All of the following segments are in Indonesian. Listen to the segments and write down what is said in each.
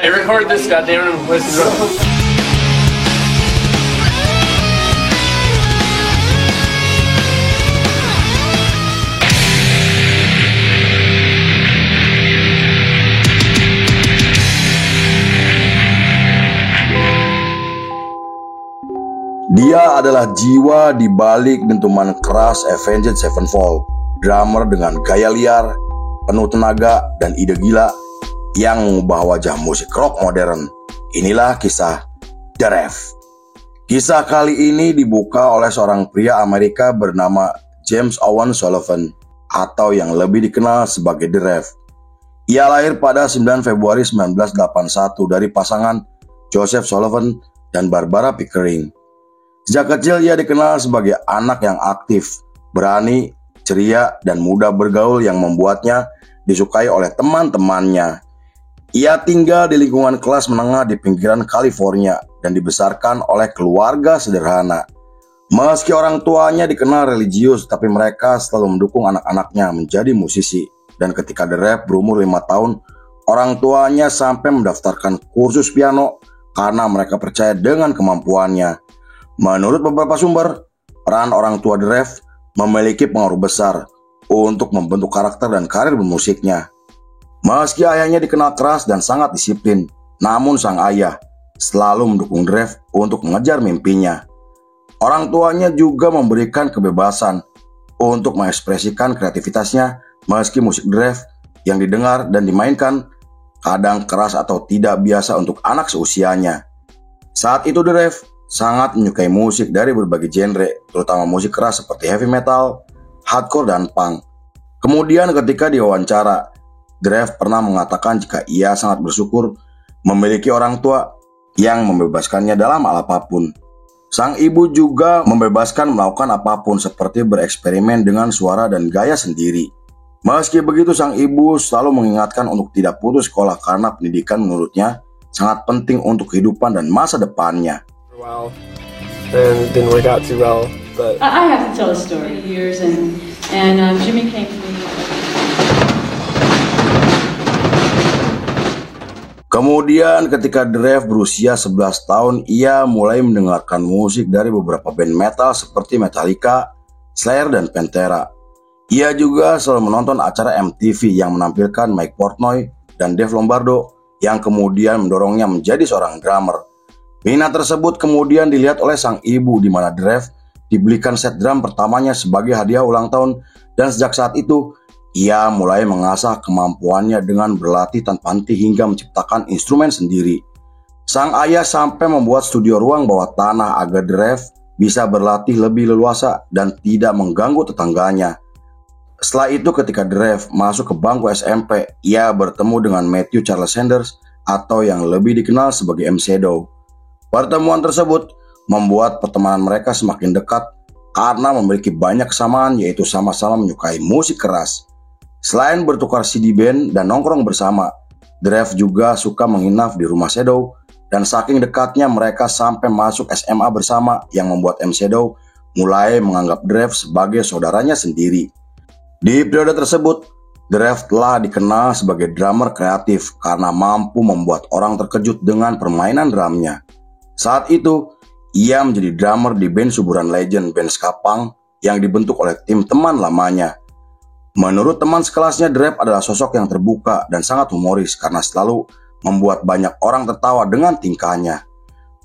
Hey, record this, goddamn it. Dia adalah jiwa di balik dentuman keras Avenged Sevenfold, drummer dengan gaya liar, penuh tenaga dan ide gila yang mengubah wajah musik rock modern. Inilah kisah The Rev. Kisah kali ini dibuka oleh seorang pria Amerika bernama James Owen Sullivan, atau yang lebih dikenal sebagai The Rev. Ia lahir pada 9 Februari 1981 dari pasangan Joseph Sullivan dan Barbara Pickering. Sejak kecil ia dikenal sebagai anak yang aktif, berani, ceria, dan mudah bergaul yang membuatnya disukai oleh teman-temannya. Ia tinggal di lingkungan kelas menengah di pinggiran California dan dibesarkan oleh keluarga sederhana. Meski orang tuanya dikenal religius, tapi mereka selalu mendukung anak-anaknya menjadi musisi. Dan ketika The Rev berumur 5 tahun, orang tuanya sampai mendaftarkan kursus piano karena mereka percaya dengan kemampuannya. Menurut beberapa sumber, peran orang tua The Rev memiliki pengaruh besar untuk membentuk karakter dan karir bermusiknya. Meski ayahnya dikenal keras dan sangat disiplin, namun sang ayah selalu mendukung The Rev untuk mengejar mimpinya. Orang tuanya juga memberikan kebebasan untuk mengekspresikan kreativitasnya, meski musik The Rev yang didengar dan dimainkan kadang keras atau tidak biasa untuk anak seusianya. Saat itu The Rev sangat menyukai musik dari berbagai genre, terutama musik keras seperti heavy metal, hardcore, dan punk. Kemudian ketika diwawancara, The Rev pernah mengatakan jika ia sangat bersyukur memiliki orang tua yang membebaskannya dalam hal apapun. Sang ibu juga membebaskan melakukan apapun seperti bereksperimen dengan suara dan gaya sendiri. Meski begitu, sang ibu selalu mengingatkan untuk tidak putus sekolah karena pendidikan menurutnya sangat penting untuk kehidupan dan masa depannya. And it didn't work out too well, but I have to tell a story. Years and Jimmy came to me. Kemudian ketika The Rev berusia 11 tahun, ia mulai mendengarkan musik dari beberapa band metal seperti Metallica, Slayer, dan Pantera. Ia juga selalu menonton acara MTV yang menampilkan Mike Portnoy dan Dave Lombardo yang kemudian mendorongnya menjadi seorang drummer. Minat tersebut kemudian dilihat oleh sang ibu di mana The Rev dibelikan set drum pertamanya sebagai hadiah ulang tahun, dan sejak saat itu ia mulai mengasah kemampuannya dengan berlatih tanpa henti hingga menciptakan instrumen sendiri. Sang ayah sampai membuat studio ruang bawah tanah agar The Rev bisa berlatih lebih leluasa dan tidak mengganggu tetangganya. Setelah itu ketika The Rev masuk ke bangku SMP, ia bertemu dengan Matthew Charles Sanders atau yang lebih dikenal sebagai M. Shadow. Pertemuan tersebut membuat pertemanan mereka semakin dekat karena memiliki banyak kesamaan, yaitu sama-sama menyukai musik keras. Selain bertukar CD band dan nongkrong bersama, The Rev juga suka menginap di rumah Shadow, dan saking dekatnya mereka sampai masuk SMA bersama yang membuat M. Shadow mulai menganggap The Rev sebagai saudaranya sendiri. Di periode tersebut, The Rev telah dikenal sebagai drummer kreatif karena mampu membuat orang terkejut dengan permainan drumnya. Saat itu, ia menjadi drummer di band suburan legend band ska punk yang dibentuk oleh tim teman lamanya. Menurut teman sekelasnya, The Rev adalah sosok yang terbuka dan sangat humoris karena selalu membuat banyak orang tertawa dengan tingkahnya.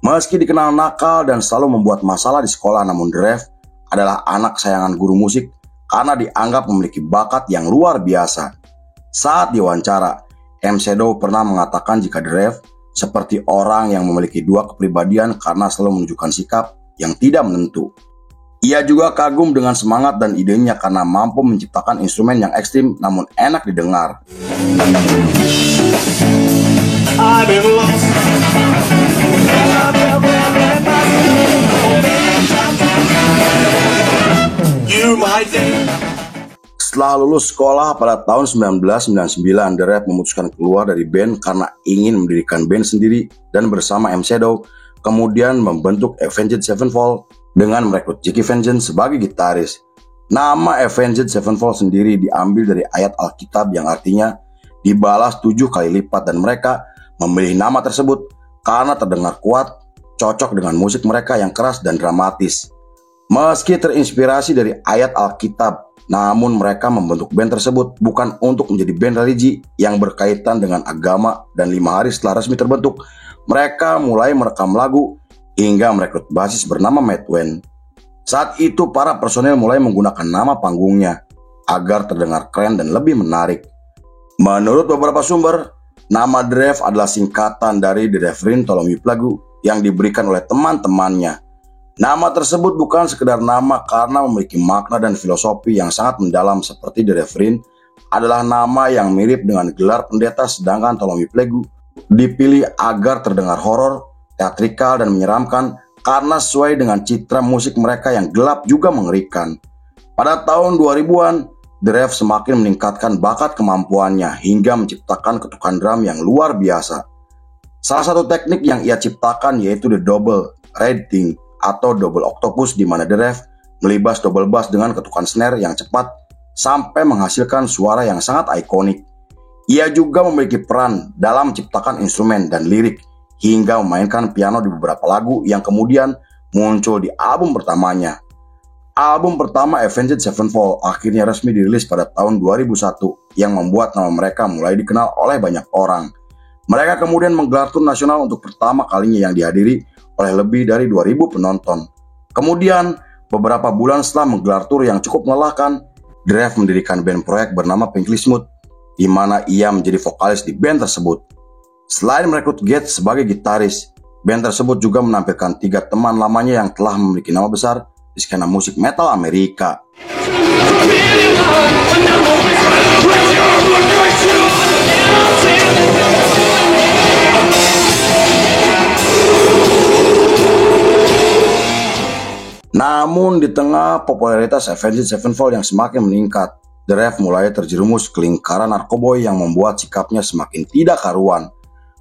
Meski dikenal nakal dan selalu membuat masalah di sekolah, namun The Rev adalah anak kesayangan guru musik karena dianggap memiliki bakat yang luar biasa. Saat diwawancara, M. Shadow pernah mengatakan jika The Rev seperti orang yang memiliki dua kepribadian karena selalu menunjukkan sikap yang tidak menentu. Ia juga kagum dengan semangat dan idenya karena mampu menciptakan instrumen yang ekstrim namun enak didengar. Setelah lulus sekolah pada tahun 1999, The Rev memutuskan keluar dari band karena ingin mendirikan band sendiri dan bersama M. Shadow kemudian membentuk Avenged Sevenfold dengan merekrut Jackie Vengeance sebagai gitaris. Nama Avenged Sevenfold sendiri diambil dari ayat Alkitab yang artinya dibalas 7 kali lipat, dan mereka memilih nama tersebut karena terdengar kuat, cocok dengan musik mereka yang keras dan dramatis. Meski terinspirasi dari ayat Alkitab, namun mereka membentuk band tersebut bukan untuk menjadi band religi yang berkaitan dengan agama, dan 5 hari setelah resmi terbentuk, mereka mulai merekam lagu hingga merekrut basis bernama Matt Wayne. Saat itu para personil mulai menggunakan nama panggungnya agar terdengar keren dan lebih menarik. Menurut beberapa sumber, nama The Rev adalah singkatan dari The Reverend Ptolemy Plagu yang diberikan oleh teman-temannya. Nama tersebut bukan sekedar nama karena memiliki makna dan filosofi yang sangat mendalam, seperti The Reverend adalah nama yang mirip dengan gelar pendeta, sedangkan Ptolemy Plagu dipilih agar terdengar horor, teatrikal, dan menyeramkan karena sesuai dengan citra musik mereka yang gelap juga mengerikan. Pada tahun 2000-an, The Rev semakin meningkatkan bakat kemampuannya hingga menciptakan ketukan drum yang luar biasa. Salah satu teknik yang ia ciptakan yaitu the double reeding atau double octopus, di mana The Rev melibas double bass dengan ketukan snare yang cepat sampai menghasilkan suara yang sangat ikonik. Ia juga memiliki peran dalam menciptakan instrumen dan lirik hingga memainkan piano di beberapa lagu yang kemudian muncul di album pertamanya. Album pertama Avenged Sevenfold akhirnya resmi dirilis pada tahun 2001 yang membuat nama mereka mulai dikenal oleh banyak orang. Mereka kemudian menggelar tur nasional untuk pertama kalinya yang dihadiri oleh lebih dari 2.000 penonton. Kemudian, beberapa bulan setelah menggelar tur yang cukup melelahkan, The Rev mendirikan band proyek bernama Pinkley Smooth, di mana ia menjadi vokalis di band tersebut. Selain merekrut Gates sebagai gitaris, band tersebut juga menampilkan 3 teman lamanya yang telah memiliki nama besar di skena musik metal Amerika. Namun di tengah popularitas Avenged Sevenfold yang semakin meningkat, The Rev mulai terjerumus ke lingkaran narkoboy yang membuat sikapnya semakin tidak karuan.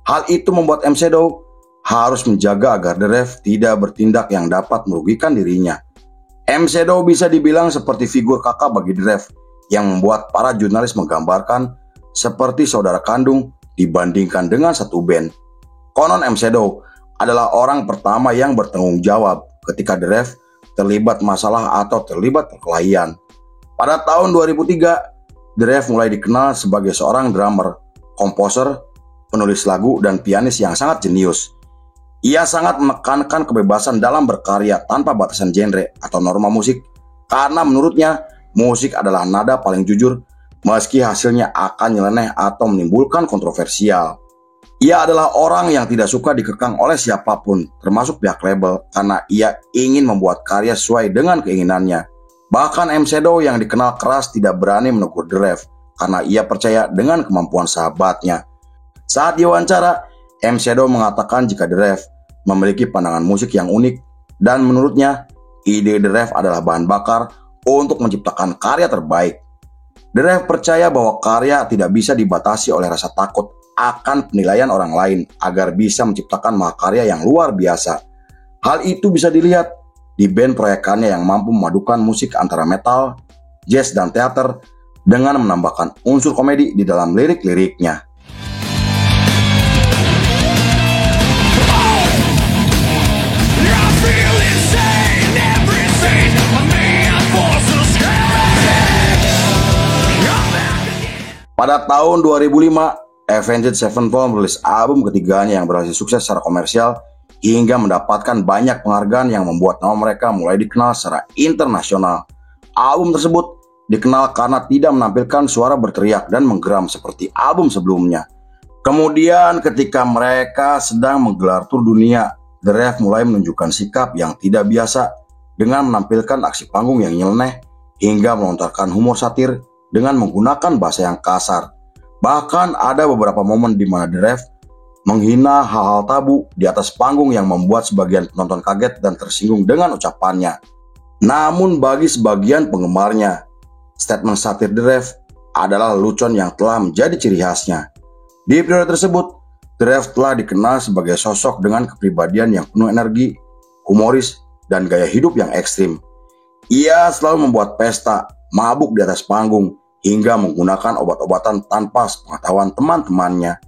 Hal itu membuat M. Shadow harus menjaga agar The Rev tidak bertindak yang dapat merugikan dirinya. M. Shadow bisa dibilang seperti figur kakak bagi The Rev yang membuat para jurnalis menggambarkan seperti saudara kandung dibandingkan dengan satu band. Konon M. Shadow adalah orang pertama yang bertanggung jawab ketika The Rev terlibat masalah atau terlibat perkelahian. Pada tahun 2003, The Rev mulai dikenal sebagai seorang drummer, komposer, penulis lagu, dan pianis yang sangat jenius. Ia sangat menekankan kebebasan dalam berkarya tanpa batasan genre atau norma musik, karena menurutnya musik adalah nada paling jujur meski hasilnya akan nyeleneh atau menimbulkan kontroversial. Ia adalah orang yang tidak suka dikekang oleh siapapun, termasuk pihak label, karena ia ingin membuat karya sesuai dengan keinginannya. Bahkan M. Shadow yang dikenal keras tidak berani menegur The Rev karena ia percaya dengan kemampuan sahabatnya. Saat diwawancara, M. Shadow mengatakan jika The Rev memiliki pandangan musik yang unik dan menurutnya ide The Rev adalah bahan bakar untuk menciptakan karya terbaik. The Rev percaya bahwa karya tidak bisa dibatasi oleh rasa takut akan penilaian orang lain agar bisa menciptakan mahakarya yang luar biasa. Hal itu bisa dilihat di band proyekannya yang mampu memadukan musik antara metal, jazz, dan teater dengan menambahkan unsur komedi di dalam lirik-liriknya. Pada tahun 2005, Avenged Sevenfold merilis album ketiganya yang berhasil sukses secara komersial hingga mendapatkan banyak penghargaan yang membuat nama mereka mulai dikenal secara internasional. Album tersebut dikenal karena tidak menampilkan suara berteriak dan menggeram seperti album sebelumnya. Kemudian ketika mereka sedang menggelar tur dunia, The Rev mulai menunjukkan sikap yang tidak biasa dengan menampilkan aksi panggung yang nyeleneh hingga melontarkan humor satir dengan menggunakan bahasa yang kasar. Bahkan ada beberapa momen di mana The Rev menghina hal-hal tabu di atas panggung yang membuat sebagian penonton kaget dan tersinggung dengan ucapannya. Namun bagi sebagian penggemarnya, statement satir The Rev adalah lelucon yang telah menjadi ciri khasnya. Di periode tersebut, The Rev telah dikenal sebagai sosok dengan kepribadian yang penuh energi, humoris, dan gaya hidup yang ekstrim. Ia selalu membuat pesta, mabuk di atas panggung, hingga menggunakan obat-obatan tanpa sepengetahuan teman-temannya.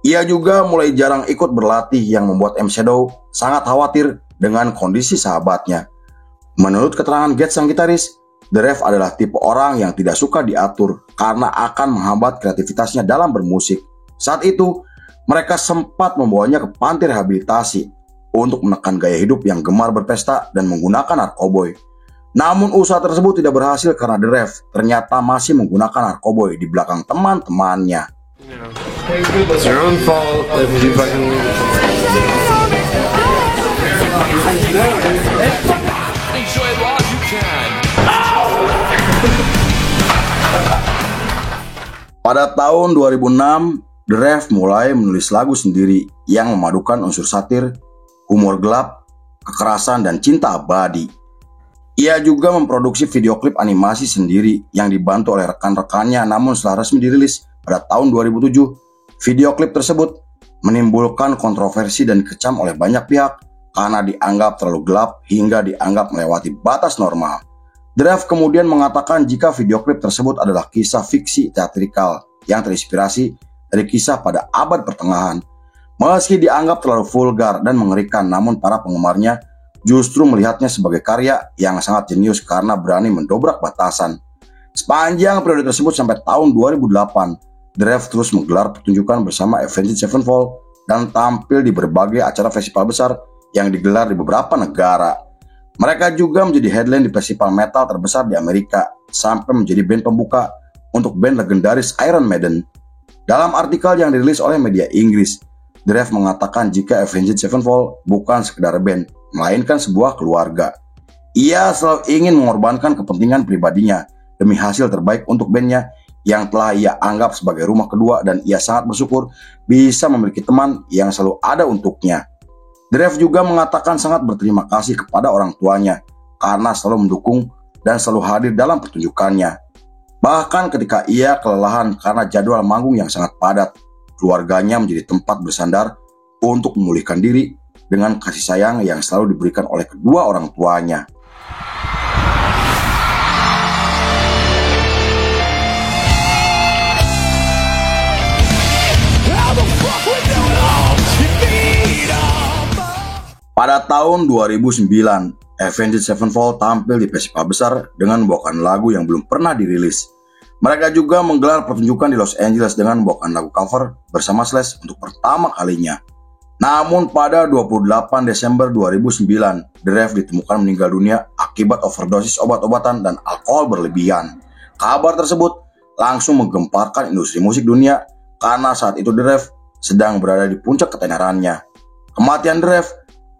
Ia juga mulai jarang ikut berlatih yang membuat M. Shadow sangat khawatir dengan kondisi sahabatnya. Menurut keterangan Gates sang gitaris, The Rev adalah tipe orang yang tidak suka diatur karena akan menghambat kreativitasnya dalam bermusik. Saat itu, mereka sempat membawanya ke panti rehabilitasi untuk menekan gaya hidup yang gemar berpesta dan menggunakan narkoboy. Namun usaha tersebut tidak berhasil karena The Rev ternyata masih menggunakan narkoboy di belakang teman-temannya. It's your own fault if you fucking... Enjoy it while you can. Pada tahun 2006, The Rev mulai menulis lagu sendiri yang memadukan unsur satir, humor gelap, kekerasan, dan cinta abadi. Ia juga memproduksi video klip animasi sendiri yang dibantu oleh rekan-rekannya, namun setelah resmi dirilis pada tahun 2007, video klip tersebut menimbulkan kontroversi dan dikecam oleh banyak pihak karena dianggap terlalu gelap hingga dianggap melewati batas normal. The Rev kemudian mengatakan jika video klip tersebut adalah kisah fiksi teatrikal yang terinspirasi dari kisah pada abad pertengahan. Meski dianggap terlalu vulgar dan mengerikan, namun para penggemarnya justru melihatnya sebagai karya yang sangat jenius karena berani mendobrak batasan. Sepanjang periode tersebut sampai tahun 2008, The Rev terus menggelar pertunjukan bersama Avenged Sevenfold dan tampil di berbagai acara festival besar yang digelar di beberapa negara. Mereka juga menjadi headline di festival metal terbesar di Amerika, sampai menjadi band pembuka untuk band legendaris Iron Maiden. Dalam artikel yang dirilis oleh media Inggris, The Rev mengatakan jika Avenged Sevenfold bukan sekedar band, melainkan sebuah keluarga. Ia selalu ingin mengorbankan kepentingan pribadinya demi hasil terbaik untuk bandnya yang telah ia anggap sebagai rumah kedua, dan ia sangat bersyukur bisa memiliki teman yang selalu ada untuknya. The Rev juga mengatakan sangat berterima kasih kepada orang tuanya karena selalu mendukung dan selalu hadir dalam pertunjukannya. Bahkan ketika ia kelelahan karena jadwal manggung yang sangat padat, keluarganya menjadi tempat bersandar untuk memulihkan diri dengan kasih sayang yang selalu diberikan oleh kedua orang tuanya. Pada tahun 2009, Avenged Sevenfold tampil di festival besar dengan membawakan lagu yang belum pernah dirilis. Mereka juga menggelar pertunjukan di Los Angeles dengan membawakan lagu cover bersama Slash untuk pertama kalinya. Namun pada 28 Desember 2009, The Rev ditemukan meninggal dunia akibat overdosis obat-obatan dan alkohol berlebihan. Kabar tersebut langsung menggemparkan industri musik dunia karena saat itu The Rev sedang berada di puncak ketenarannya. Kematian The Rev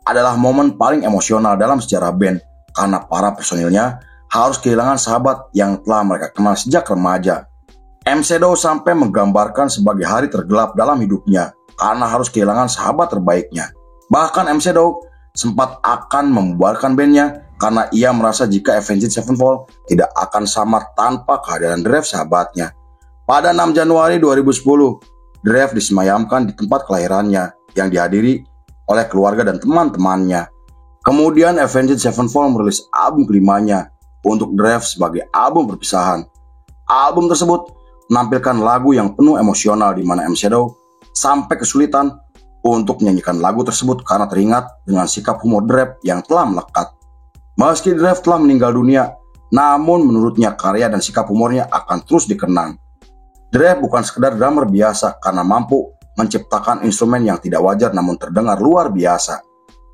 adalah momen paling emosional dalam sejarah band karena para personilnya harus kehilangan sahabat yang telah mereka kenal sejak remaja. M. Shadow sampai menggambarkan sebagai hari tergelap dalam hidupnya karena harus kehilangan sahabat terbaiknya. Bahkan M. Shadow sempat akan membubarkan bandnya karena ia merasa jika Avenged Sevenfold tidak akan sama tanpa kehadiran The Rev sahabatnya. Pada 6 Januari 2010, The Rev disemayamkan di tempat kelahirannya yang dihadiri oleh keluarga dan teman-temannya. Kemudian Avenged Sevenfold merilis album kelimanya untuk The Rev sebagai album perpisahan. Album tersebut menampilkan lagu yang penuh emosional di mana M. Shadow sampai kesulitan untuk menyanyikan lagu tersebut karena teringat dengan sikap humor The Rev yang telah melekat. Meski The Rev telah meninggal dunia, namun menurutnya karya dan sikap humornya akan terus dikenang. The Rev bukan sekedar drummer biasa karena mampu menciptakan instrumen yang tidak wajar namun terdengar luar biasa.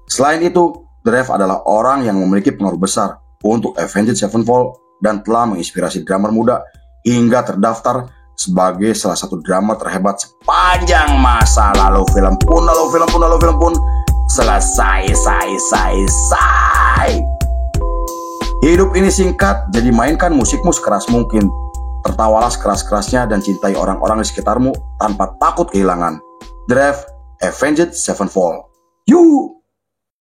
Selain itu, The Rev adalah orang yang memiliki pengaruh besar untuk Avenged Sevenfold dan telah menginspirasi drummer muda hingga terdaftar sebagai salah satu drummer terhebat sepanjang masa. Lalu film pun selesai. Hidup ini singkat, jadi mainkan musikmu sekeras mungkin. Tertawalah sekeras-kerasnya dan cintai orang-orang di sekitarmu tanpa takut kehilangan. The Rev, Avenged Sevenfold. You!